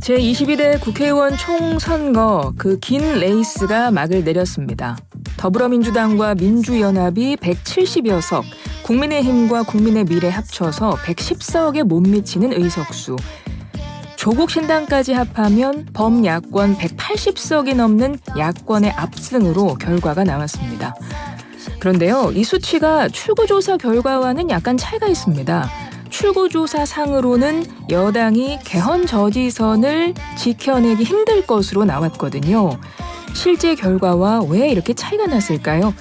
제22대 국회의원 총선거 그 긴 레이스가 막을 내렸습니다. 더불어민주당과 민주연합이 170여 석, 국민의힘과 국민의미래 합쳐서 114억에 못 미치는 의석수. 조국 신당까지 합하면 범야권 180석이 넘는 야권의 압승으로 결과가 나왔습니다. 그런데요, 이 수치가 출구조사 결과와는 약간 차이가 있습니다. 출구조사상으로는 여당이 개헌 저지선을 지켜내기 힘들 것으로 나왔거든요. 실제 결과와 왜 이렇게 차이가 났을까요?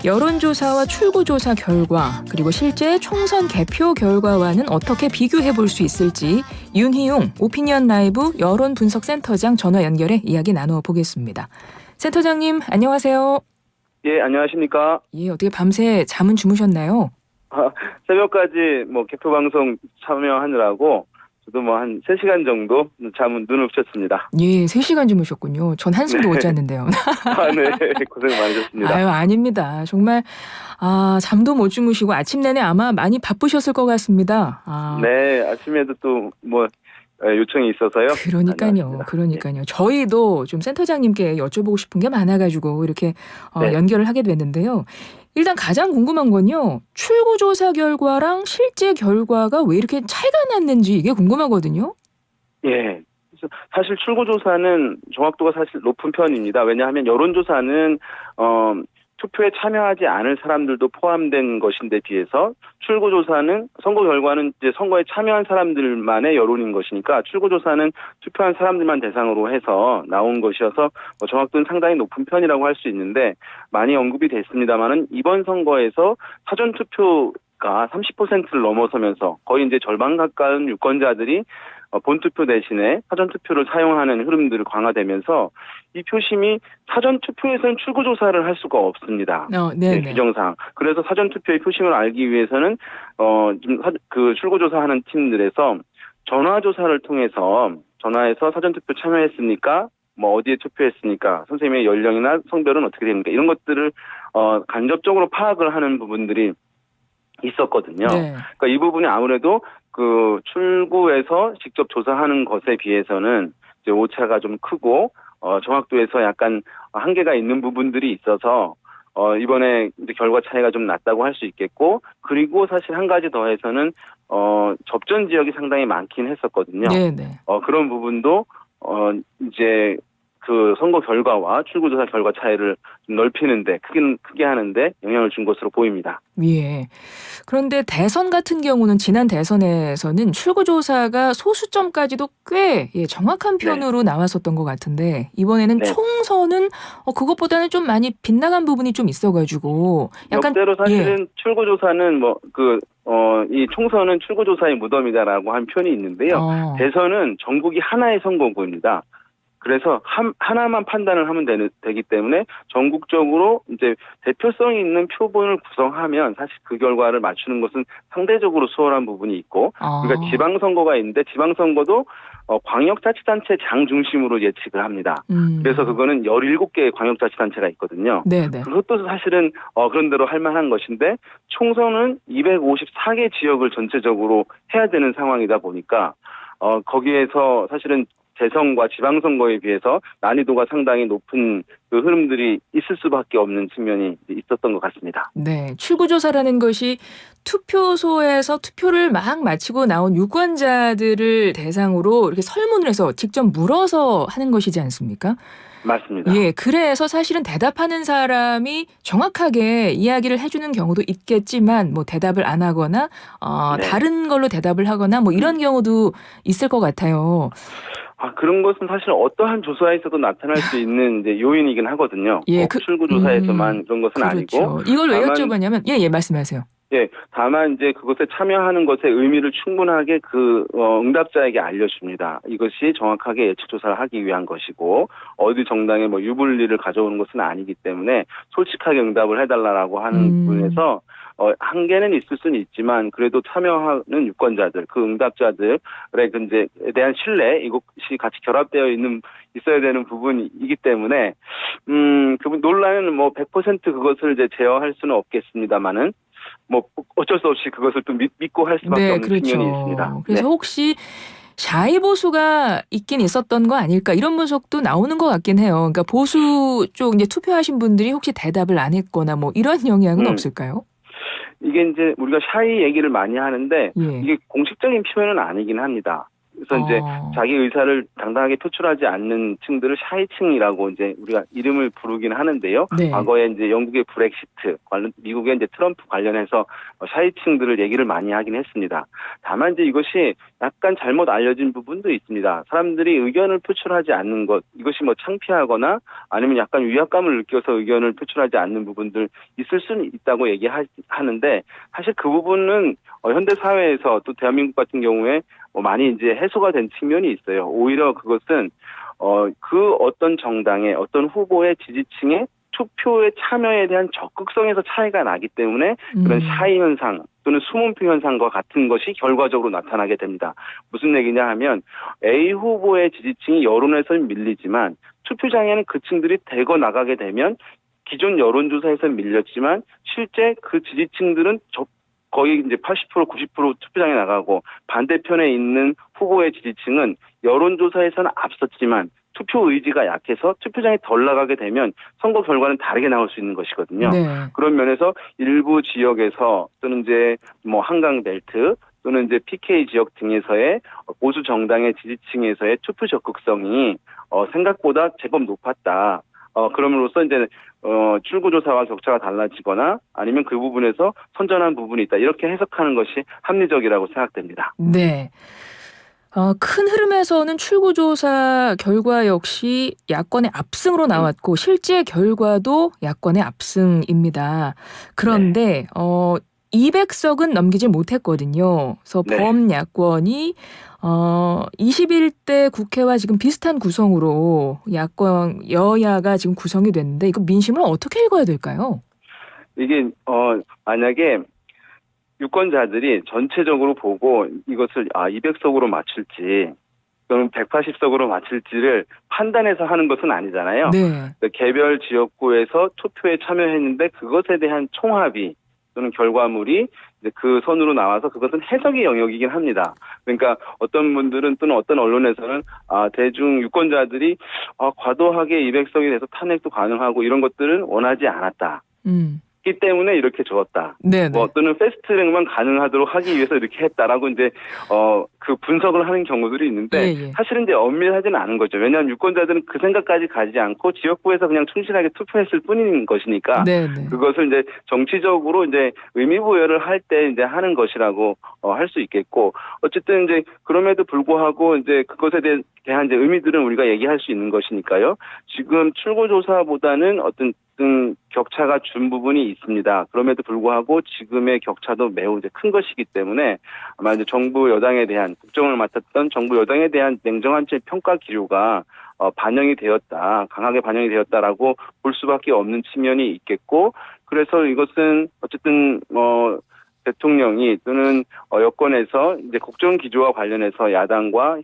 여론조사와 출구조사 결과, 그리고 실제 총선 개표 결과와는 어떻게 비교해 볼 수 있을지 윤희용 오피니언 라이브 여론분석센터장 전화 연결해 이야기 나눠보겠습니다. 센터장님, 안녕하세요. 예, 안녕하십니까? 예, 어떻게 밤새 잠은 주무셨나요? 새벽까지 개표 방송 참여하느라고 저도 한 3시간 정도 눈을 붙였습니다. 예, 3시간 주무셨군요. 전 한숨도 못 잤는데요. 네, 고생 많으셨습니다. 아유, 아닙니다. 정말 잠도 못 주무시고 아침 내내 아마 많이 바쁘셨을 것 같습니다. 네, 아침에도 또 요청이 있어서요. 그러니까요. 저희도 좀 센터장님께 여쭤보고 싶은 게 많아가지고 이렇게 네. 연결을 하게 됐는데요. 일단 가장 궁금한 건요. 출구조사 결과랑 실제 결과가 왜 이렇게 차이가 났는지 이게 궁금하거든요. 예. 그래서 사실 출구조사는 정확도가 사실 높은 편입니다. 왜냐하면 여론조사는 투표에 참여하지 않을 사람들도 포함된 것인데 비해서 출구조사는 선거 결과는 이제 선거에 참여한 사람들만의 여론인 것이니까 출구조사는 투표한 사람들만 대상으로 해서 나온 것이어서 정확도는 상당히 높은 편이라고 할 수 있는데 많이 언급이 됐습니다만은 이번 선거에서 사전 투표가 30%를 넘어서면서 거의 이제 절반 가까운 유권자들이 본투표 대신에 사전투표를 사용하는 흐름들을 강화되면서 이 표심이 사전투표에서는 출구조사를 할 수가 없습니다. 규정상. 그래서 사전투표의 표심을 알기 위해서는 그 출구조사하는 팀들에서 전화조사를 통해서 전화해서 사전투표 참여했습니까? 어디에 투표했습니까? 선생님의 연령이나 성별은 어떻게 됩니까? 이런 것들을 간접적으로 파악을 하는 부분들이 있었거든요. 네. 그러니까 이 부분이 아무래도 그 출구에서 직접 조사하는 것에 비해서는 이제 오차가 좀 크고 정확도에서 약간 한계가 있는 부분들이 있어서 이번에 이제 결과 차이가 좀 났다고 할 수 있겠고, 그리고 사실 한 가지 더해서는 접전 지역이 상당히 많긴 했었거든요. 네네. 그런 부분도 이제 그 선거 결과와 출구조사 결과 차이를 좀 넓히는데 크게 하는데 영향을 준 것으로 보입니다. 예. 그런데 대선 같은 경우는 지난 대선에서는 출구조사가 소수점까지도 꽤 정확한 편으로 나왔었던 것 같은데 이번에는 총선은 그것보다는 좀 많이 빗나간 부분이 좀 있어가지고 약간 역대로 사실은 출구조사는 이 총선은 출구조사의 무덤이다라고 한 편이 있는데요. 대선은 전국이 하나의 선거구입니다. 그래서 하나만 판단을 하면 되기 때문에 전국적으로 이제 대표성이 있는 표본을 구성하면 사실 그 결과를 맞추는 것은 상대적으로 수월한 부분이 있고, 그러니까 지방선거가 있는데 지방선거도 광역자치단체 장 중심으로 예측을 합니다. 그래서 그거는 17개의 광역자치단체가 있거든요. 네네. 그것도 사실은 그런 대로 할 만한 것인데 총선은 254개 지역을 전체적으로 해야 되는 상황이다 보니까 거기에서 사실은 재선과 지방선거에 비해서 난이도가 상당히 높은 그 흐름들이 있을 수밖에 없는 측면이 있었던 것 같습니다. 네, 출구조사라는 것이 투표소에서 투표를 막 마치고 나온 유권자들을 대상으로 이렇게 설문을 해서 직접 물어서 하는 것이지 않습니까? 맞습니다. 예, 그래서 사실은 대답하는 사람이 정확하게 이야기를 해주는 경우도 있겠지만 대답을 안 하거나 다른 걸로 대답을 하거나 이런 경우도 있을 것 같아요. 그런 것은 사실 어떠한 조사에서도 나타날 수 있는 이제 요인이긴 하거든요. 예, 출구조사에서만 그런 것은 그렇죠. 아니고. 이걸 왜 여쭤봤냐면, 예, 말씀하세요. 예, 다만 이제 그것에 참여하는 것의 의미를 충분하게 응답자에게 알려줍니다. 이것이 정확하게 예측조사를 하기 위한 것이고, 어디 정당에 유불리를 가져오는 것은 아니기 때문에 솔직하게 응답을 해달라고 하는 부분에서 한계는 있을 수는 있지만 그래도 참여하는 유권자들, 그 응답자들에 대한 신뢰, 이것이 같이 결합되어 있어야 되는 부분이기 때문에 그분 논란은 100% 그것을 이제 제어할 수는 없겠습니다만은 어쩔 수 없이 그것을 또 믿고 할 수밖에 없는 측면이 있습니다. 그래서 혹시 샤이 보수가 있긴 있었던 거 아닐까 이런 분석도 나오는 것 같긴 해요. 그러니까 보수 쪽 이제 투표하신 분들이 혹시 대답을 안 했거나 뭐 이런 영향은 없을까요? 이게 이제 우리가 샤이 얘기를 많이 하는데 예. 이게 공식적인 표현은 아니긴 합니다. 그래서 이제 자기 의사를 당당하게 표출하지 않는 층들을 샤이층이라고 이제 우리가 이름을 부르긴 하는데요. 네. 과거에 이제 영국의 브렉시트 관련, 미국의 이제 트럼프 관련해서 샤이층들을 얘기를 많이 하긴 했습니다. 다만 이제 이것이 약간 잘못 알려진 부분도 있습니다. 사람들이 의견을 표출하지 않는 것, 이것이 뭐 창피하거나 아니면 약간 위압감을 느껴서 의견을 표출하지 않는 부분들 있을 수는 있다고 얘기하는데 사실 그 부분은 현대 사회에서 또 대한민국 같은 경우에 많이 이제 해소가 된 측면이 있어요. 오히려 그것은 그 어떤 정당의 어떤 후보의 지지층의 투표에 참여에 대한 적극성에서 차이가 나기 때문에 그런 샤이 현상 또는 수문표 현상과 같은 것이 결과적으로 나타나게 됩니다. 무슨 얘기냐 하면 A 후보의 지지층이 여론에서는 밀리지만 투표장에는 그 층들이 대거 나가게 되면 기존 여론조사에서는 밀렸지만 실제 그 지지층들은 거의 이제 80% 90% 투표장에 나가고 반대편에 있는 후보의 지지층은 여론조사에서는 앞섰지만 투표 의지가 약해서 투표장에 덜 나가게 되면 선거 결과는 다르게 나올 수 있는 것이거든요. 네. 그런 면에서 일부 지역에서 또는 이제 뭐 한강 벨트 또는 이제 PK 지역 등에서의 보수 정당의 지지층에서의 투표 적극성이 생각보다 제법 높았다. 그럼으로써 이제 출구조사와 격차가 달라지거나 아니면 그 부분에서 선전한 부분이 있다. 이렇게 해석하는 것이 합리적이라고 생각됩니다. 네. 큰 흐름에서는 출구조사 결과 역시 야권의 압승으로 나왔고 실제 결과도 야권의 압승입니다. 그런데 200석은 넘기지 못했거든요. 그래서 네. 범야권이 21대 국회와 지금 비슷한 구성으로 여야가 지금 구성이 됐는데 이거 민심을 어떻게 읽어야 될까요? 이게 만약에 유권자들이 전체적으로 보고 이것을 200석으로 맞출지 또는 180석으로 맞출지를 판단해서 하는 것은 아니잖아요. 네. 개별 지역구에서 투표에 참여했는데 그것에 대한 총합이 또는 결과물이 이제 그 선으로 나와서 그것은 해석의 영역이긴 합니다. 그러니까 어떤 분들은 또는 어떤 언론에서는 대중 유권자들이 과도하게 200석이 돼서 탄핵도 가능하고 이런 것들은 원하지 않았다. 기 때문에 이렇게 적었다. 네네. 또는 패스트트랙만 가능하도록 하기 위해서 이렇게 했다라고 이제 그 분석을 하는 경우들이 있는데 사실은 이제 엄밀하지는 않은 거죠. 왜냐하면 유권자들은 그 생각까지 가지 않고 지역구에서 그냥 충실하게 투표했을 뿐인 것이니까 네네. 그것을 이제 정치적으로 이제 의미 부여를 할 때 이제 하는 것이라고 할 수 있겠고 어쨌든 이제 그럼에도 불구하고 이제 그것에 대한 이제 의미들은 우리가 얘기할 수 있는 것이니까요. 지금 출구조사보다는 어떤 격차가 준 부분이 있습니다. 그럼에도 불구하고 지금의 격차도 매우 이제 큰 것이기 때문에 아마 이제 정부 여당에 대한 국정을 맡았던 정부 여당에 대한 냉정한 평가 기류가 반영이 되었다, 강하게 반영이 되었다라고 볼 수밖에 없는 측면이 있겠고, 그래서 이것은 어쨌든 대통령이 또는 여권에서 이제 국정 기조와 관련해서 야당과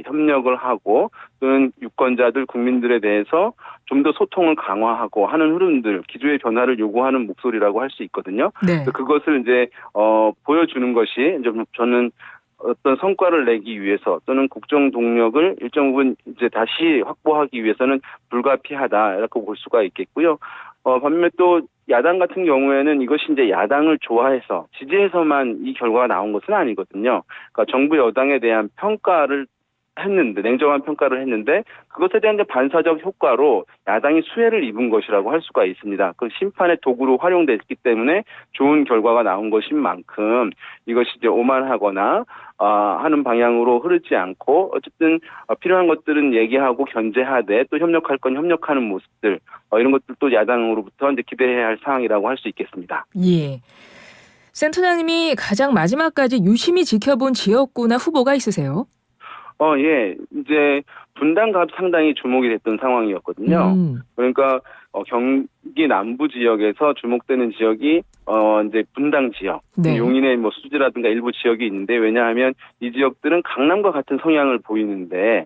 협력을 하고 또는 유권자들 국민들에 대해서 좀 더 소통을 강화하고 하는 흐름들, 기조의 변화를 요구하는 목소리라고 할 수 있거든요. 네. 그것을 이제 보여주는 것이 이제 저는 어떤 성과를 내기 위해서 또는 국정 동력을 일정 부분 이제 다시 확보하기 위해서는 불가피하다라고 볼 수가 있겠고요. 반면에 또 야당 같은 경우에는 이것이 이제 야당을 좋아해서 지지해서만 이 결과가 나온 것은 아니거든요. 그러니까 정부 여당에 대한 평가를 했는데, 냉정한 평가를 했는데 그것에 대한 이제 반사적 효과로 야당이 수혜를 입은 것이라고 할 수가 있습니다. 그 심판의 도구로 활용됐기 때문에 좋은 결과가 나온 것인 만큼 이것이 이제 오만하거나 하는 방향으로 흐르지 않고 어쨌든 필요한 것들은 얘기하고 견제하되 또 협력할 건 협력하는 모습들 이런 것들도 야당으로부터 이제 기대해야 할 사항이라고 할 수 있겠습니다. 예. 센터장님이 가장 마지막까지 유심히 지켜본 지역구나 후보가 있으세요? 예. 이제 분당갑 상당히 주목이 됐던 상황이었거든요. 그러니까 경기 남부 지역에서 주목되는 지역이 이제 분당 지역, 네. 용인의 뭐 수지라든가 일부 지역이 있는데 왜냐하면 이 지역들은 강남과 같은 성향을 보이는데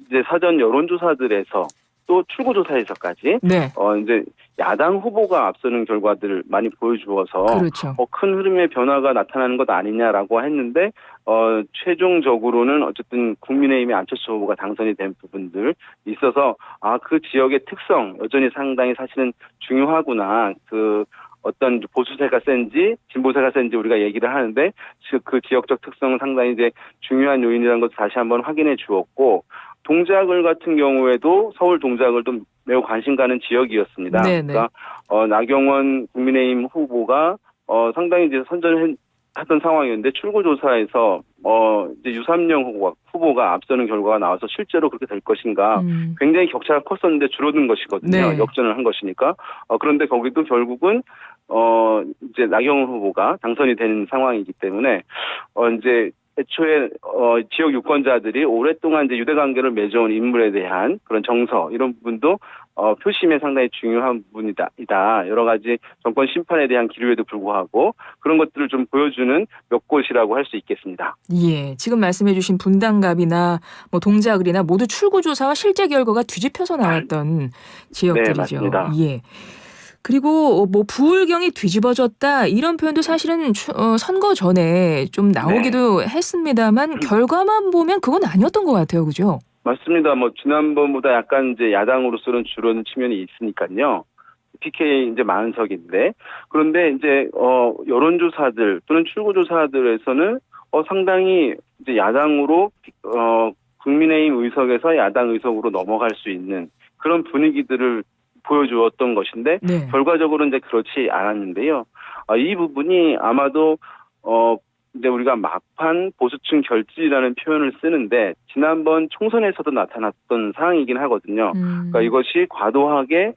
이제 사전 여론조사들에서 또 출구조사에서까지 네. 이제 야당 후보가 앞서는 결과들을 많이 보여주어서 그렇죠. 큰 흐름의 변화가 나타나는 것 아니냐라고 했는데 최종적으로는 어쨌든 국민의힘의 안철수 후보가 당선이 된 부분들 있어서 그 지역의 특성 여전히 상당히 사실은 중요하구나. 어떤 보수세가 센지 진보세가 센지 우리가 얘기를 하는데 그 지역적 특성은 상당히 이제 중요한 요인이라는 것을 다시 한번 확인해 주었고 동작을 같은 경우에도 서울 동작을도 매우 관심 가는 지역이었습니다. 네네. 그러니까 나경원 국민의힘 후보가 상당히 이제 선전을 하던 상황이었는데 출구조사에서 이제 유삼영 후보가 앞서는 결과가 나와서 실제로 그렇게 될 것인가 굉장히 격차가 컸었는데 줄어든 것이거든요. 네. 역전을 한 것이니까. 그런데 거기도 결국은 이제 나경원 후보가 당선이 되는 상황이기 때문에 이제 애초에 지역 유권자들이 오랫동안 이제 유대 관계를 맺어온 인물에 대한 그런 정서 이런 부분도 표심에 상당히 중요한 부분이다. 여러 가지 정권 심판에 대한 기류에도 불구하고 그런 것들을 좀 보여주는 몇 곳이라고 할 수 있겠습니다. 예, 지금 말씀해주신 분당갑이나 뭐 동작을이나 모두 출구조사와 실제 결과가 뒤집혀서 나왔던 지역들이죠. 네, 맞습니다. 예. 그리고 뭐 부울경이 뒤집어졌다 이런 표현도 사실은 선거 전에 좀 나오기도 했습니다만 결과만 보면 그건 아니었던 것 같아요, 그죠? 맞습니다. 뭐 지난번보다 약간 이제 야당으로서는 줄어든 측면이 있으니까요. PK 이제 40석인데 그런데 이제 여론조사들 또는 출구조사들에서는 상당히 이제 야당으로 국민의힘 의석에서 야당 의석으로 넘어갈 수 있는 그런 분위기들을 보여주었던 것인데 네. 결과적으로는 이제 그렇지 않았는데요. 이 부분이 아마도 이제 우리가 막판 보수층 결집이라는 표현을 쓰는데 지난번 총선에서도 나타났던 상황이긴 하거든요. 그러니까 이것이 과도하게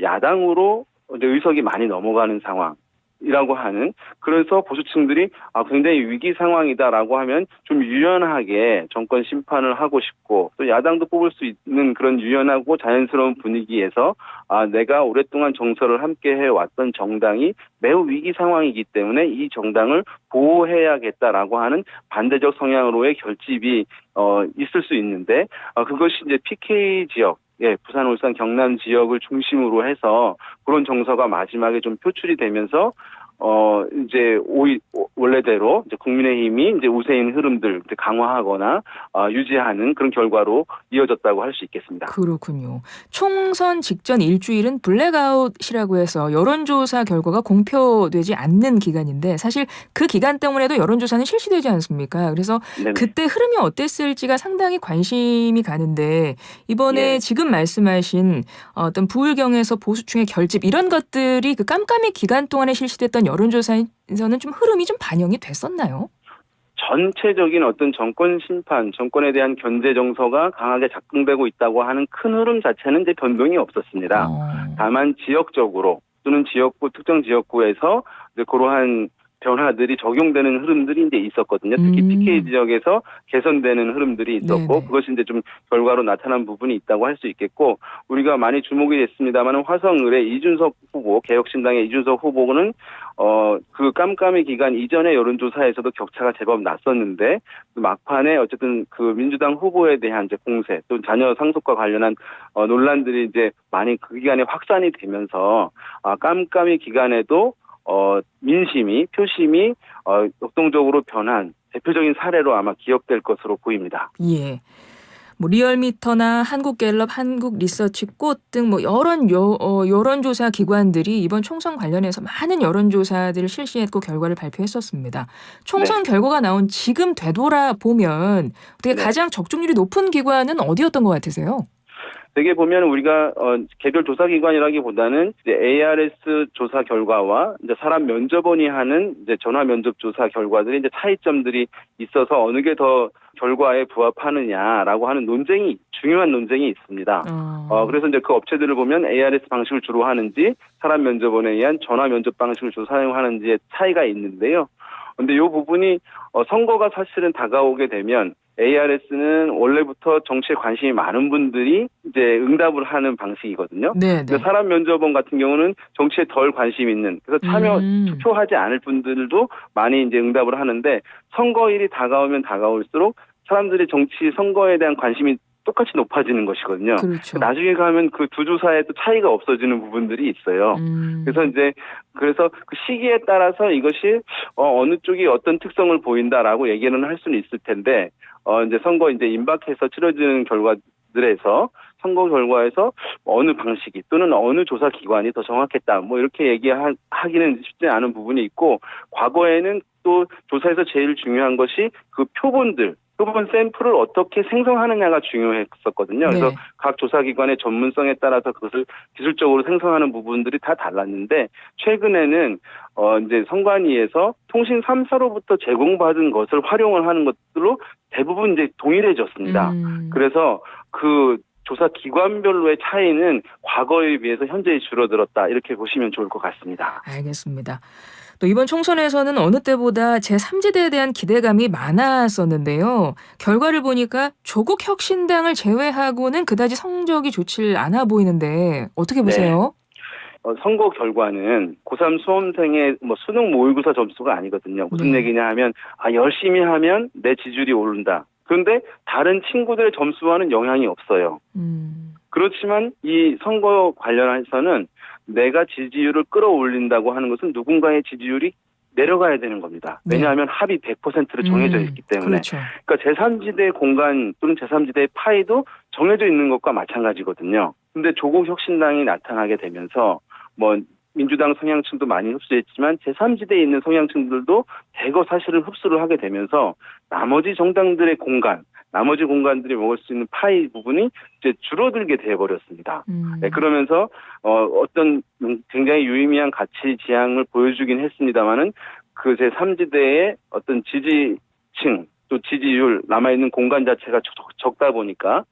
야당으로 이제 의석이 많이 넘어가는 상황이라고 하는 그래서 보수층들이 굉장히 위기 상황이다라고 하면 좀 유연하게 정권 심판을 하고 싶고 또 야당도 뽑을 수 있는 그런 유연하고 자연스러운 분위기에서 내가 오랫동안 정서를 함께 해왔던 정당이 매우 위기 상황이기 때문에 이 정당을 보호해야겠다라고 하는 반대적 성향으로의 결집이 있을 수 있는데 그것이 이제 PK 지역 부산, 울산, 경남 지역을 중심으로 해서 그런 정서가 마지막에 좀 표출이 되면서 이제 원래대로 이제 국민의힘이 이제 우세인 흐름들 강화하거나 유지하는 그런 결과로 이어졌다고 할 수 있겠습니다. 그렇군요. 총선 직전 일주일은 블랙아웃이라고 해서 여론조사 결과가 공표되지 않는 기간인데 사실 그 기간 동안에도 여론조사는 실시되지 않습니까? 그래서 네네. 그때 흐름이 어땠을지가 상당히 관심이 가는데 이번에 지금 말씀하신 어떤 부울경에서 보수층의 결집 이런 것들이 그 깜깜이 기간 동안에 실시됐던 여론조사에서는 좀 흐름이 좀 반영이 됐었나요? 전체적인 어떤 정권 심판, 정권에 대한 견제 정서가 강하게 작동되고 있다고 하는 큰 흐름 자체는 이제 변동이 없었습니다. 다만 지역적으로 또는 지역구, 특정 지역구에서 이제 그러한 변화들이 적용되는 흐름들이 이제 있었거든요. 특히 PK 지역에서 개선되는 흐름들이 있었고 네네. 그것이 이제 좀 결과로 나타난 부분이 있다고 할 수 있겠고 우리가 많이 주목이 됐습니다만 화성을의 이준석 후보, 개혁신당의 이준석 후보는 그 깜깜이 기간 이전의 여론조사에서도 격차가 제법 났었는데 막판에 어쨌든 그 민주당 후보에 대한 이제 공세 또 자녀 상속과 관련한 논란들이 이제 많이 그 기간에 확산이 되면서 깜깜이 기간에도 민심이 표심이 역동적으로 변한 대표적인 사례로 아마 기억될 것으로 보입니다. 예. 뭐 리얼미터나 한국갤럽, 한국리서치꽃 등 뭐 여론조사 기관들이 이번 총선 관련해서 많은 여론조사들을 실시했고 결과를 발표했었습니다. 총선 결과가 나온 지금 되돌아보면 어떻게 가장 적중률이 높은 기관은 어디였던 것 같으세요? 되게 보면 우리가 개별 조사기관이라기보다는 이제 ARS 조사 결과와 이제 사람 면접원이 하는 이제 전화 면접 조사 결과들이 이제 차이점들이 있어서 어느 게 더 결과에 부합하느냐라고 하는 중요한 논쟁이 있습니다. 그래서 이제 그 업체들을 보면 ARS 방식을 주로 하는지 사람 면접원에 의한 전화 면접 방식을 주로 사용하는지의 차이가 있는데요. 근데 이 부분이 선거가 사실은 다가오게 되면 ARS는 원래부터 정치에 관심이 많은 분들이 이제 응답을 하는 방식이거든요. 근데 사람 면접원 같은 경우는 정치에 덜 관심 있는 그래서 투표하지 않을 분들도 많이 이제 응답을 하는데 선거일이 다가오면 다가올수록 사람들이 정치 선거에 대한 관심이 똑같이 높아지는 것이거든요. 그렇죠. 나중에 가면 그 두 조사에 또 차이가 없어지는 부분들이 있어요. 그래서 그 시기에 따라서 이것이 어느 쪽이 어떤 특성을 보인다라고 얘기는 할 수는 있을 텐데 이제 선거 이제 임박해서 치러지는 결과들에서 선거 결과에서 어느 방식이 또는 어느 조사 기관이 더 정확했다 뭐 이렇게 얘기하기는 쉽지 않은 부분이 있고 과거에는 또 조사에서 제일 중요한 것이 그 표본 샘플을 어떻게 생성하느냐가 중요했었거든요. 네. 그래서 각 조사기관의 전문성에 따라서 그것을 기술적으로 생성하는 부분들이 다 달랐는데 최근에는 이제 선관위에서 통신 3사로부터 제공받은 것을 활용을 하는 것들로 대부분 이제 동일해졌습니다. 그래서 그 조사 기관별로의 차이는 과거에 비해서 현재에 줄어들었다 이렇게 보시면 좋을 것 같습니다. 알겠습니다. 또 이번 총선에서는 어느 때보다 제3지대에 대한 기대감이 많았었는데요. 결과를 보니까 조국 혁신당을 제외하고는 그다지 성적이 좋질 않아 보이는데 어떻게 보세요? 선거 결과는 고3 수험생의 수능 모의고사 점수가 아니거든요. 무슨 얘기냐 하면 열심히 하면 내 지지율이 오른다. 그런데 다른 친구들의 점수와는 영향이 없어요. 그렇지만 이 선거 관련해서는 내가 지지율을 끌어올린다고 하는 것은 누군가의 지지율이 내려가야 되는 겁니다. 왜냐하면 합이 100%로 정해져 있기 때문에. 그렇죠. 그러니까 제3지대 공간 또는 제3지대의 파이도 정해져 있는 것과 마찬가지거든요. 근데 조국 혁신당이 나타나게 되면서 민주당 성향층도 많이 흡수했지만 제3지대에 있는 성향층들도 대거 사실은 흡수를 하게 되면서 나머지 정당들의 나머지 공간들이 먹을 수 있는 파이 부분이 이제 줄어들게 되어버렸습니다. 네, 그러면서 어떤 굉장히 유의미한 가치 지향을 보여주긴 했습니다만은 그 제3지대의 어떤 지지층 또 지지율 남아있는 공간 자체가 적다 보니까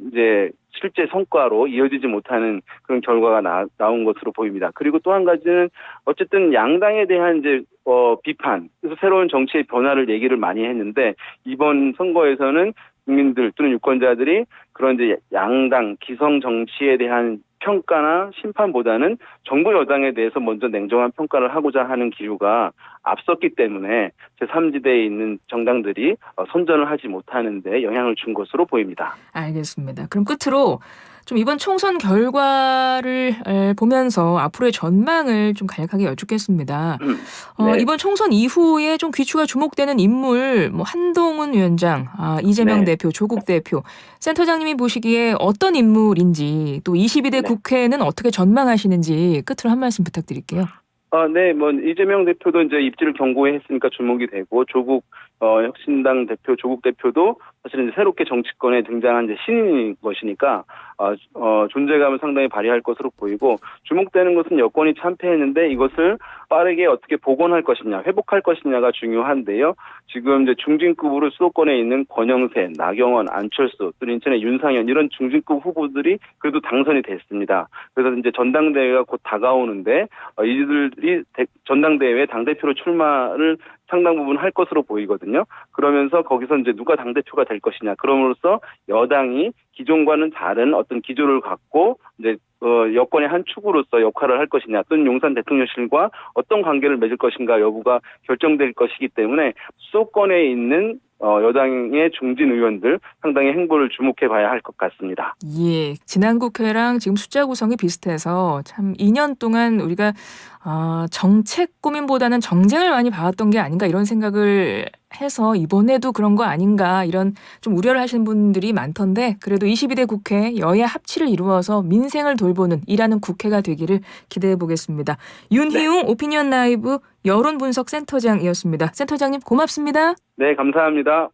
이제 실제 성과로 이어지지 못하는 그런 결과가 나온 것으로 보입니다. 그리고 또 한 가지는 어쨌든 양당에 대한 이제 비판, 그래서 새로운 정치의 변화를 얘기를 많이 했는데 이번 선거에서는 국민들 또는 유권자들이 그런 이제 양당 기성 정치에 대한 평가나 심판보다는 정부 여당에 대해서 먼저 냉정한 평가를 하고자 하는 기류가 앞섰기 때문에 제3지대에 있는 정당들이 선전을 하지 못하는 데 영향을 준 것으로 보입니다. 알겠습니다. 그럼 끝으로 좀 이번 총선 결과를 보면서 앞으로의 전망을 좀 간략하게 여쭙겠습니다. 네. 이번 총선 이후에 좀 귀추가 주목되는 인물, 한동훈 위원장, 이재명 대표, 조국 대표, 센터장님이 보시기에 어떤 인물인지 또 22대 국회는 어떻게 전망하시는지 끝으로 한 말씀 부탁드릴게요. 네, 이재명 대표도 이제 입지를 견고히 했으니까 주목이 되고, 조국, 혁신당 대표, 조국 대표도 사실은 이제 새롭게 정치권에 등장한 이제 신인인 것이니까, 존재감을 상당히 발휘할 것으로 보이고, 주목되는 것은 여권이 참패했는데 이것을 빠르게 어떻게 복원할 것이냐, 회복할 것이냐가 중요한데요. 지금 이제 중진급으로 수도권에 있는 권영세, 나경원, 안철수, 또 인천의 윤상현 이런 중진급 후보들이 그래도 당선이 됐습니다. 그래서 이제 전당대회가 곧 다가오는데 이들이 전당대회에 당대표로 출마를 상당 부분 할 것으로 보이거든요. 그러면서 거기서 이제 누가 당대표가 될 것이냐. 그럼으로써 여당이 기존과는 다른 어떤 기조를 갖고 이제 여권의 한 축으로서 역할을 할 것이냐 또는 용산 대통령실과 어떤 관계를 맺을 것인가 여부가 결정될 것이기 때문에 수도권에 있는 여당의 중진 의원들 상당히 행보를 주목해 봐야 할 것 같습니다. 예, 지난 국회랑 지금 숫자 구성이 비슷해서 참 2년 동안 우리가 정책 고민보다는 정쟁을 많이 봐왔던 게 아닌가 이런 생각을 해서 이번에도 그런 거 아닌가 이런 좀 우려를 하시는 분들이 많던데 그래도 22대 국회 여야 합치를 이루어서 민생을 돌보는 일하는 국회가 되기를 기대해 보겠습니다. 윤희웅 오피니언 라이브 여론분석센터장이었습니다. 센터장님 고맙습니다. 네, 감사합니다.